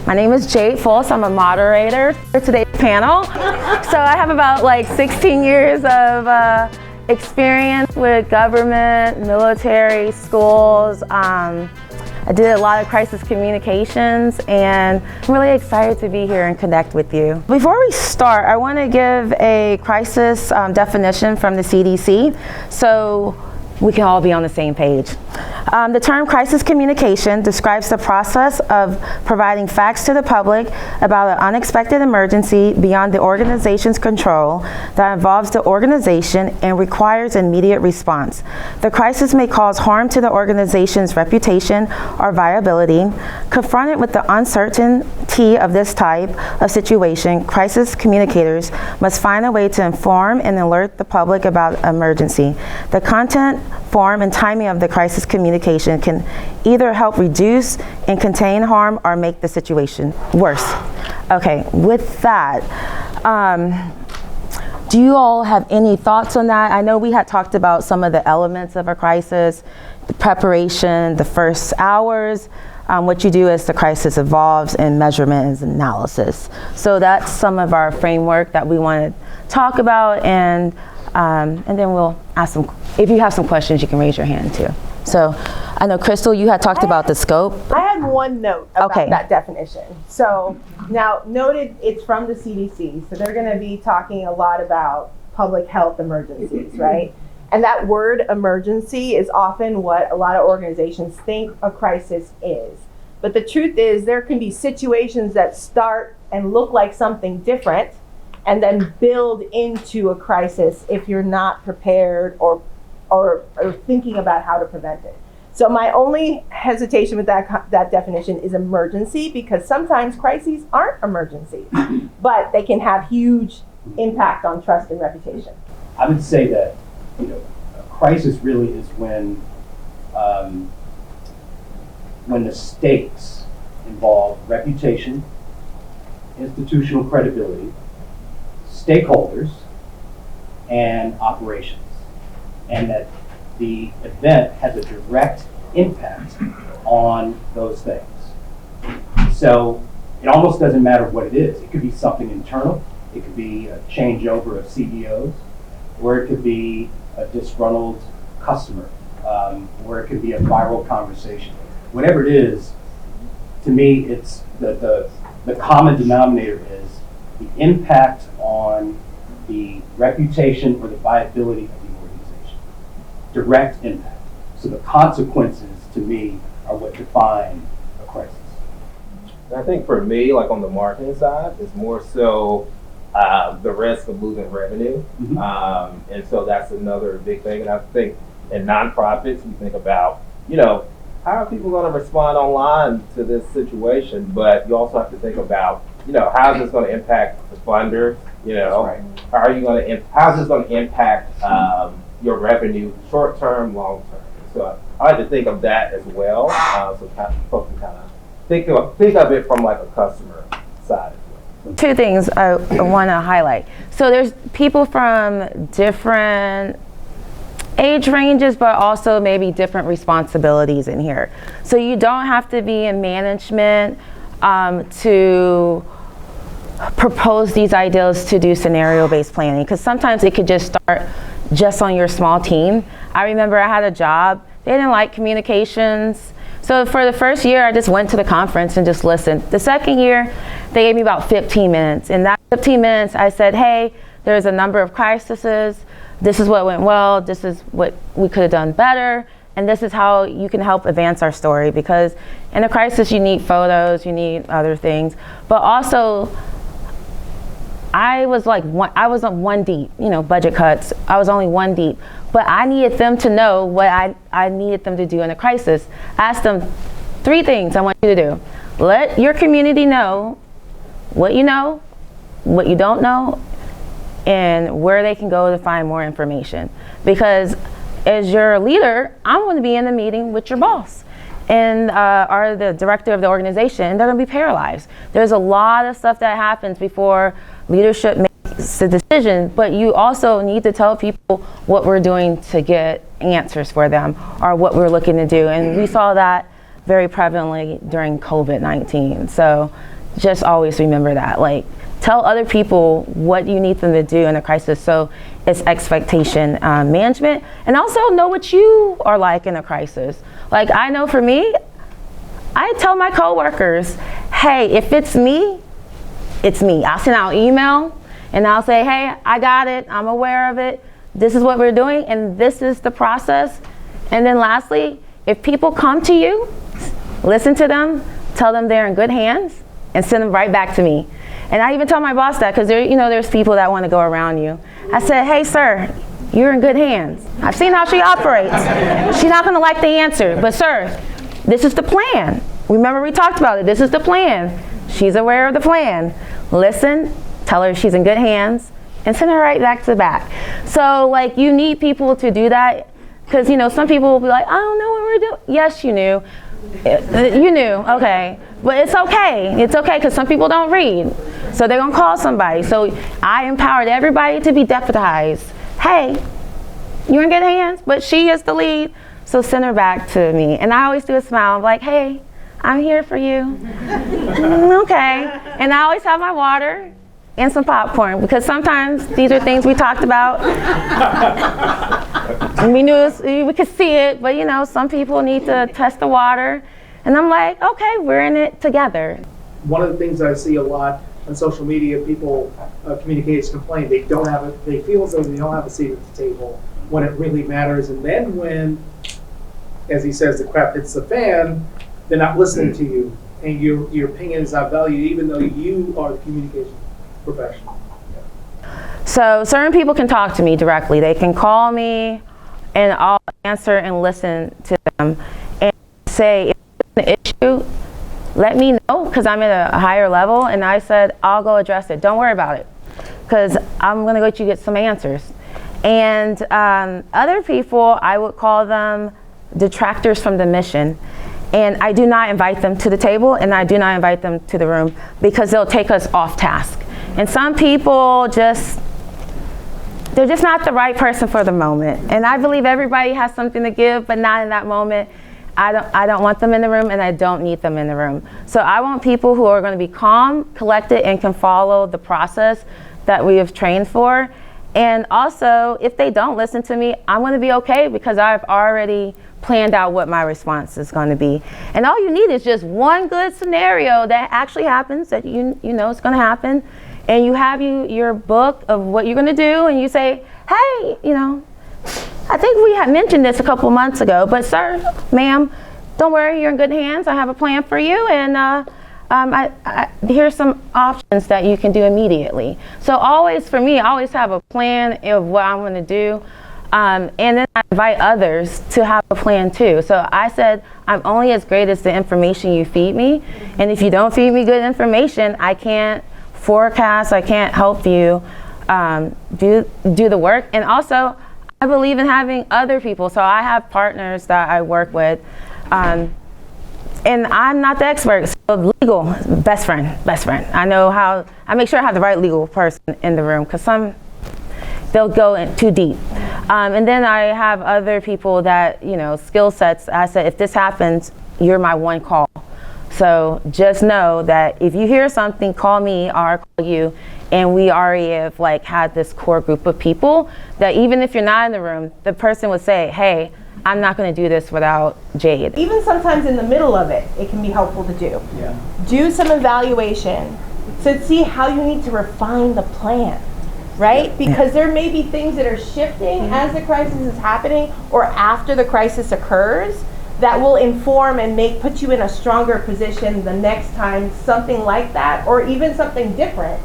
My name is Jade Fulce. I'm a moderator for today's panel. So I have about 16 years of experience with government, military, schools. I did a lot of crisis communications, and I'm really excited to be here and connect with you. Before we start, I want to give a crisis definition from the CDC so we can all be on the same page. The term crisis communication describes the process of providing facts to the public about an unexpected emergency beyond the organization's control that involves the organization and requires immediate response. The crisis may cause harm to the organization's reputation or viability. Confronted with the uncertainty of this type of situation, crisis communicators must find a way to inform and alert the public about emergency. The content, form, and timing of the crisis communication can either help reduce and contain harm or make the situation worse. Okay, with that, do you all have any thoughts on that? I know we had talked about some of the elements of a crisis, the preparation, the first hours, what you do as the crisis evolves, and measurement and analysis. So that's some of our framework that we want to talk about, and then we'll ask some, if you have some questions, you can raise your hand too. So I know, Crystal, you had talked about the scope. I had one note about that definition. So now, noted it's from the CDC, so they're going to be talking a lot about public health emergencies, right? And that word emergency is often what a lot of organizations think a crisis is. But the truth is, there can be situations that start and look like something different and then build into a crisis if you're not prepared or thinking about how to prevent it. So my only hesitation with that definition is emergency, because sometimes crises aren't emergencies, but they can have huge impact on trust and reputation. I would say that a crisis really is when the stakes involve reputation, institutional credibility, stakeholders, and operations, and that the event has a direct impact on those things. So it almost doesn't matter what it is. It could be something internal, it could be a changeover of CEOs, or it could be a disgruntled customer, or it could be a viral conversation. Whatever it is, to me, it's the common denominator is the impact on the reputation or the viability of the organization. Direct impact. So the consequences, to me, are what define a crisis. I think for me, like on the marketing side, it's more so the risk of losing revenue. Mm-hmm. And so that's another big thing. And I think in nonprofits, we think about, how are people going to respond online to this situation? But you also have to think about, how is this going to impact the funders? Right. How is this going to impact your revenue, short term, long term? So I like to think of that as well. So folks can kind of think of it from like a customer side as well. Two things I want to highlight. So there's people from different age ranges, but also maybe different responsibilities in here. So you don't have to be in management to propose these ideas to do scenario-based planning, because sometimes it could just start just on your small team. I remember I had a job, they didn't like communications. So for the first year, I just went to the conference and just listened. The second year, they gave me about 15 minutes. In that 15 minutes, I said, hey, there's a number of crises. This is what went well. This is what we could have done better. And this is how you can help advance our story. Because in a crisis, you need photos, you need other things. But also, I was on one deep, budget cuts. I was only one deep. But I needed them to know what I needed them to do in a crisis. I asked them 3 things I want you to do. Let your community know what you don't know, and where they can go to find more information. Because as your leader, I'm going to be in a meeting with your boss and or the director of the organization, and they're going to be paralyzed. There's a lot of stuff that happens before leadership makes the decision, but you also need to tell people what we're doing to get answers for them, or what we're looking to do. And we saw that very prevalently during COVID-19. So just always remember that. Like, tell other people what you need them to do in a crisis. So it's expectation management, and also know what you are like in a crisis. Like, I know for me, I tell my coworkers, hey, if it's me, it's me. I'll send out email and I'll say, hey, I got it, I'm aware of it, this is what we're doing, and this is the process. And then lastly, if people come to you, listen to them, tell them they're in good hands, and send them right back to me. And I even tell my boss that, because there's people that want to go around you. I said, hey, sir, you're in good hands. I've seen how she operates. She's not going to like the answer, but sir, this is the plan. Remember, we talked about it. This is the plan. She's aware of the plan. Listen, tell her she's in good hands, and send her right back to the back. So, like, you need people to do that, because, some people will be like, I don't know what we're doing. Yes, you knew. You knew, okay. But it's okay. It's okay, because some people don't read. So they're going to call somebody. So I empowered everybody to be deputized. Hey, you're in good hands, but she is the lead, so send her back to me. And I always do a smile. I'm like, hey, I'm here for you. Okay. And I always have my water and some popcorn, because sometimes these are things we talked about. And we could see it, but some people need to test the water. And I'm like, okay, we're in it together. One of the things I see a lot on social media, people communicators complain they feel as though they don't have a seat at the table when it really matters. And then when, as he says, the crap hits the fan, they're not listening to you, and your opinion is not valued, even though you are the communication professional. So certain people can talk to me directly. They can call me, and I'll answer and listen to them and say, if it's an issue, let me know, because I'm at a higher level, and I said, I'll go address it. Don't worry about it, because I'm going to let you get some answers. And other people, I would call them detractors from the mission. And I do not invite them to the table, and I do not invite them to the room, because they'll take us off task. And some people they're just not the right person for the moment. And I believe everybody has something to give, but not in that moment. I don't want them in the room, and I don't need them in the room. So I want people who are going to be calm, collected, and can follow the process that we have trained for. And also, if they don't listen to me, I'm going to be okay, because I've already planned out what my response is going to be. And all you need is just one good scenario that actually happens, that you know it's going to happen. And you have your book of what you're going to do, and you say, hey, I think we had mentioned this a couple months ago, but sir, ma'am, don't worry, you're in good hands. I have a plan for you, and here's some options that you can do immediately. So for me, I always have a plan of what I'm going to do. And then I invite others to have a plan too. So I said, I'm only as great as the information you feed me. And if you don't feed me good information, I can't forecast, I can't help you do the work. And also, I believe in having other people. So I have partners that I work with. And I'm not the expert, so legal, best friend. I make sure I have the right legal person in the room, because they'll go in too deep. And then I have other people that, skill sets. I said, if this happens, you're my one call. So just know that if you hear something, call me or I'll call you. And we already have had this core group of people that even if you're not in the room, the person would say, hey, I'm not going to do this without Jade. Even sometimes in the middle of it can be helpful to do. Yeah. Do some evaluation to see how you need to refine the plan. Right? Because there may be things that are shifting as the crisis is happening or after the crisis occurs that will inform and put you in a stronger position the next time something like that or even something different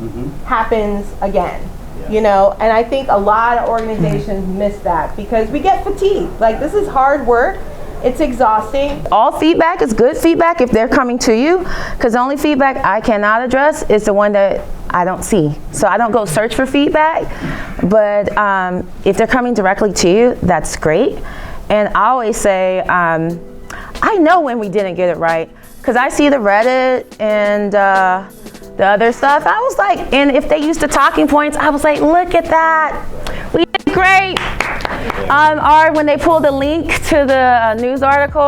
happens again. Yeah. And I think a lot of organizations miss that because we get fatigued. This is hard work. It's exhausting. All feedback is good feedback if they're coming to you, because the only feedback I cannot address is the one that I don't see. So I don't go search for feedback, but if they're coming directly to you, that's great. And I always say, I know when we didn't get it right, because I see the Reddit and the other stuff. I was like, and if they used the talking points, I was like, look at that. We did great. Or when they pulled the link to the news article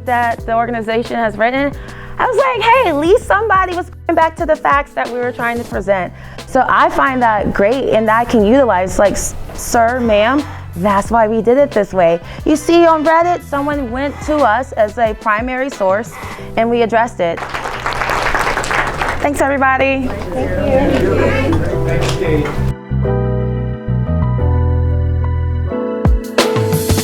that the organization has written, I I was like, hey, at least somebody was going back to the facts that we were trying to present. So I find that great, and that I can utilize, like, sir, ma'am, that's why we did it this way. You see on Reddit, someone went to us as a primary source, and we addressed it. Thanks, everybody. Thank you.